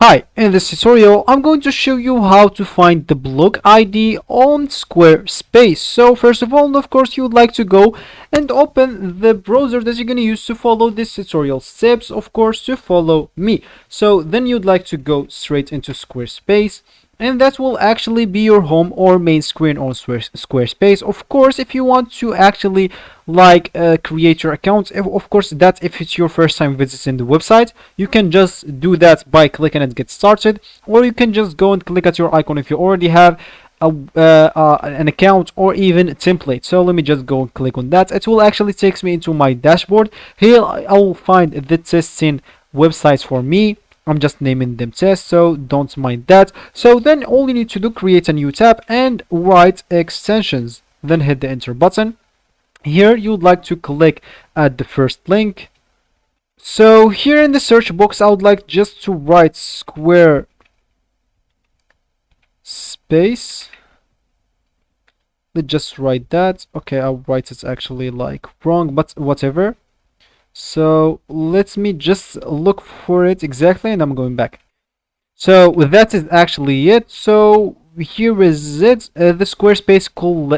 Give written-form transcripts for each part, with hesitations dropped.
Hi, in this tutorial I'm going to show you how to find the block ID on Squarespace. So first of all, of course, you would like to go and open the browser that you're going to use to follow this tutorial steps, of course, to follow me. So then you'd like to go straight into Squarespace, and that will actually be your home or main screen on Squarespace. Of course, if you want to actually create your account, of course, that if it's your first time visiting the website, you can just do that by clicking and get started, or you can just go and click at your icon if you already have an account or even a template. So let me just go and click on that. It will actually takes me into my dashboard. Here I will find the testing websites for me. I'm just naming them test, so don't mind that. So then all you need to do, create a new tab and write extensions, then hit the enter button. Here you would like to click at the first link. So here in the search box, I would like just to write Squarespace. Let's just write that. Okay, I'll write it actually like wrong, but whatever. So let me just look for it exactly, and I'm going back. So that is actually it. So here is it, the Squarespace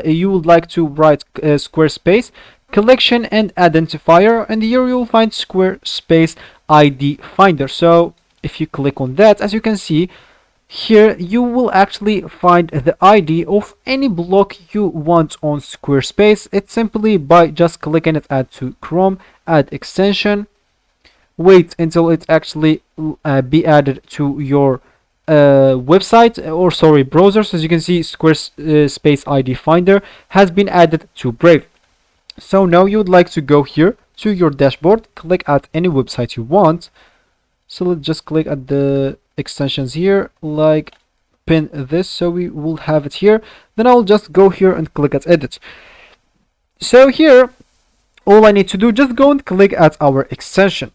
you would like to write Squarespace collection and identifier, and here you will find Squarespace ID finder. So if you click on that, as you can see here, you will actually find the ID of any block you want on Squarespace. It's simply by just clicking it, add to Chrome, add extension, wait until it actually be added to your website, or sorry, browser. So as you can see, Squarespace ID finder has been added to Brave. So now you would like to go here to your dashboard, click at any website you want. So let's just click at the extensions here, like pin this, so we will have it here. Then I'll just go here and click at edit. So here all I need to do, just go and click at our extension.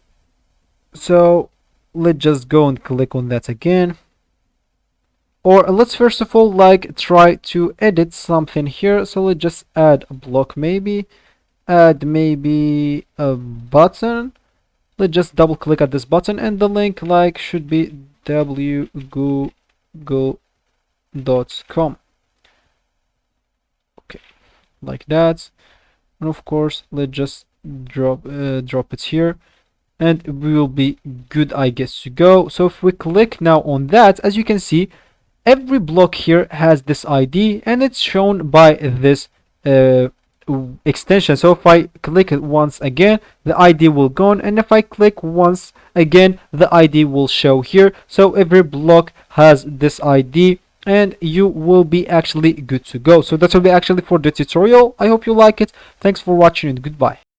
So let's just go and click on that again, or let's first of all try to edit something here. So let's just add a block, maybe add maybe a button. Let's just double click at this button, and the link should be wgoogle.com. okay, like that. And of course, let's just drop it here, and we will be good, I guess, to go. So if we click now on that, as you can see, every block here has this ID, and it's shown by this extension. So if I click it once again, the ID will go on, and if I click once again, the ID will show here. So every block has this ID, and you will be actually good to go. So that will be actually for the tutorial. I hope you like it. Thanks for watching, and goodbye.